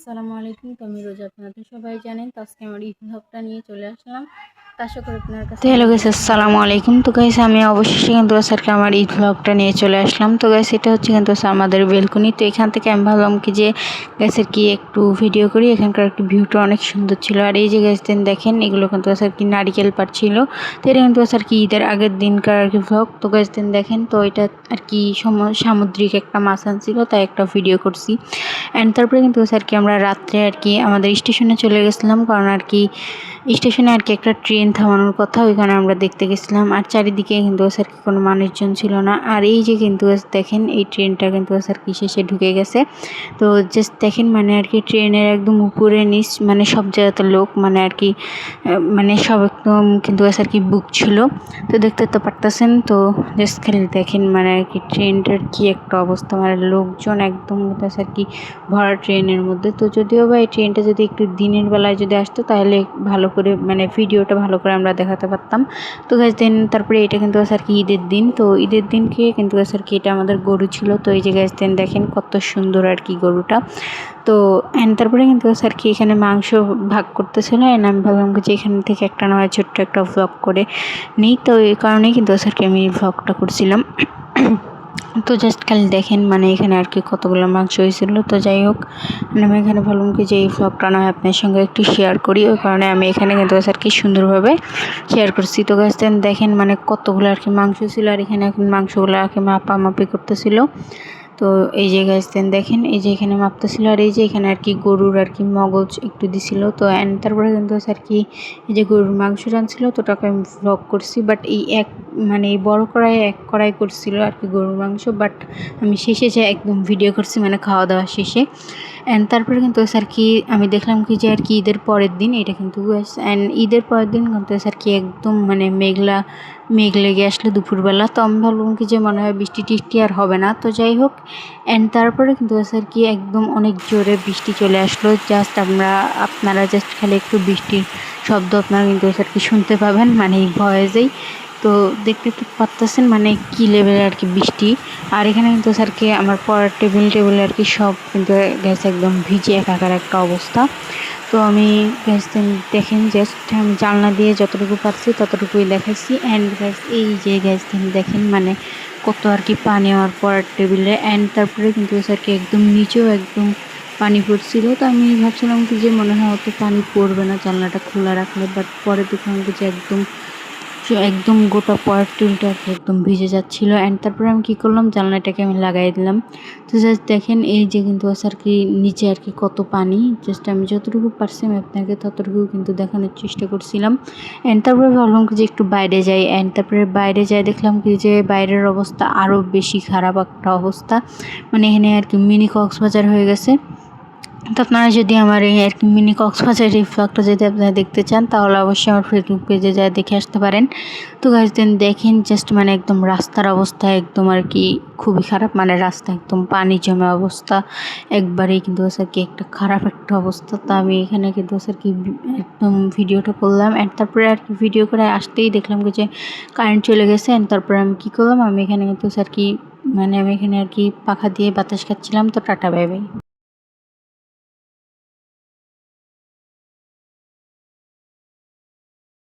আসসালামু আলাইকুম। তো আমি রোজা, আপনারা তো সবাই জানেন। তো আজকে আমার ঈদ ব্লগটা নিয়ে চলে আসলাম। তো আশা করি আপনার কাছে হ্যালো গাইস, আসসালামু আলাইকুম। তো গাইস আমি অবশেষে কিন্তু আজকে আমার ঈদ ব্লগটা নিয়ে চলে আসলাম। তো গাইস এটা হচ্ছে কিন্তু আমাদের বেলকনি। তো এখান থেকে আমি ভাবলাম কি যে গাছের কি একটু ভিডিও করি। এখানকার একটু ভিউটা অনেক সুন্দর ছিল। আর এই যে গাছ দেখেন এগুলো কিন্তু আর কি নারিকেল পাড়ছিল। তো এটা কিন্তু আর কি ঈদের আগের দিনকার আর কি ব্লগ। তো গাছ দেখেন, তো এটা আর কি সামুদ্রিক একটা মাছ আনছিল, তাই একটা ভিডিও করছি। অ্যান্ড তারপরে কিন্তু আর কি আমরা রাত্রে আর কি আমাদের স্টেশনে চলে গেছিলাম, কারণ আর কি স্টেশনে আর কি একটা ট্রেন থামানোর কথা, ওইখানে আমরা দেখতে গেছিলাম। আর চারিদিকে কিন্তু আর কি কোনো মানুষজন ছিল না। আর এই যে কিন্তু দেখেন এই ট্রেনটা কিন্তু আর কি শেষে ঢুকে গেছে। তো জাস্ট দেখেন মানে আর কি ট্রেনের একদম উপরে নিচ মানে সব জায়গাতে লোক, মানে আর কি মানে সব একদম কিন্তু আর কি বুক ছিল। তো দেখতে তো পারতেছেন। তো জাস্ট খালি দেখেন মানে আর কি ট্রেনটার কি একটা অবস্থা, মানে লোকজন একদম আর কি ভরা ট্রেনের মধ্যে। তো যদিও বা এই ট্রেনটা যদি একটু দিনের বেলায় যদি আসতো তাহলে ভালো করে মানে ভিডিওটা ভালো করে আমরা দেখাতে পারতাম। তো গাইস দেন তারপরে এটা কিন্তু আর কি ঈদের দিন। তো ঈদের দিনকে কিন্তু আর কি এটা আমাদের গরু ছিল। তো এই যে গাইস দেন দেখেন কত সুন্দর আর কি গরুটা। তো তারপরে কিন্তু আর কি এখানে মাংস ভাগ করতেছিল। আমি ভাবলাম যে এখান থেকে একটা নয় ছোট্ট একটা ভ্লগ করে নিই। তো এই কারণেই কিন্তু আর কি আমি ভ্লগটা করছিলাম। তো জাস্ট খালি দেখেন মানে এখানে আর কি কতগুলো মাংস হয়েছিল। তো যাই হোক, আমি এখানে ভাবলাম কি যে এই ভ্লগটা নয় আপনার সঙ্গে একটু শেয়ার করি, ওই কারণে আমি এখানে কিন্তু আর কি সুন্দরভাবে শেয়ার করছি। তো গাছ দেখেন মানে কতগুলো আর কি মাংস ছিল, আর এখানে এখন মাংসগুলো আর কি মাপামাপি করতেছিল। তো এই যে গাছ দেখেন এই যে এখানে মাপতেছিল, আর এই যে এখানে আর কি গরুর আর কি মগজ একটু দিছিল। তো তারপরে কিন্তু আর কি এই যে গরুর মাংস রানছিল, তো ওটাকে আমি ভ্লগ করছি। বাট এই এক মানে এই বড় কড়াই এক কড়াই করছিল আর কি গরুর মাংস, বাট আমি শেষে যে একদম ভিডিও করছি মানে খাওয়া দাওয়া শেষে। তারপরে কিন্তু আর কি আমি দেখলাম কি যে আর কি ঈদের পরের দিন এটা কিন্তু ঈদের পরের দিন কিন্তু আর কি একদম মানে মেঘ লেগে আসলো দুপুরবেলা। তো আমি ভাবলাম কি যে মনে হয় বৃষ্টি টিষ্টি আর হবে না। তো যাই হোক, তারপরে কিন্তু আর কি একদম অনেক জোরে বৃষ্টি চলে আসলো। জাস্ট আপনারা জাস্ট খালি একটু বৃষ্টির শব্দ আপনারা কিন্তু আর কি শুনতে পাবেন মানে এই ভয়েসেই। তো দেখতে তো পারতেছেন মানে কি লেভেলের আর কি বৃষ্টি। আর এখানে কিন্তু আর কি আমার পড়ার টেবিল আর কি সব কিন্তু গ্যাস একদম ভিজে একাকার একটা অবস্থা। তো আমি গ্যাস দেখেন জাস্ট আমি জানলা দিয়ে যতটুকু পারছি ততটুকুই দেখাইছি। গ্যাস এই যে গ্যাস দেখেন মানে কত আর কি পানি আমার পড়ার টেবিলে। তারপরে কিন্তু আর কি একদম নিচেও একদম পানি পড়ছিল। তো আমি ভাবছিলাম কি যে মনে হয় অত পানি পড়বে না জানলাটা খোলা রাখলে, বাট পরে দেখলাম যে একদম গোটা পরের টেবিলটা আর কি একদম ভিজে যাচ্ছিলো। তারপরে আমি কী করলাম, জানলাটাকে আমি লাগাই দিলাম। তো জাস্ট দেখেন এই যে কিন্তু আর কি নিচে আর কি কত পানি। জাস্ট আমি যতটুকু পারছি আমি আপনাকে ততটুকু কিন্তু দেখানোর চেষ্টা করছিলাম। তারপরে ভাবলাম যে একটু বাইরে যাই। তারপরে বাইরে যাই দেখলাম কি যে বাইরের অবস্থা আরও বেশি খারাপ একটা অবস্থা, মানে এখানে আর কি মিনি কক্সবাজার হয়ে গেছে। তো আপনারা যদি আমার এই আর কি মিনি কক্সবাজার এই ব্লগটা যদি আপনারা দেখতে চান তাহলে অবশ্যই আমার ফেসবুক পেজে যা দেখে আসতে পারেন। তো গাইস দেখেন জাস্ট মানে একদম রাস্তার অবস্থা একদম আর কি খুবই খারাপ, মানে রাস্তা একদম পানি জমে অবস্থা একবারেই কিন্তু আর কি একটা খারাপ একটা অবস্থা। তো আমি এখানে কিন্তু আর কি একদম ভিডিওটা করলাম। তারপরে আর কি ভিডিও করে আসতেই দেখলাম যে কারেন্ট চলে গেছে। তারপরে আমি কী করলাম, আমি এখানে কিন্তু আর কি মানে আমি এখানে আর কি পাখা দিয়ে বাতাস খাচ্ছিলাম। তো টাটা বাই বাই।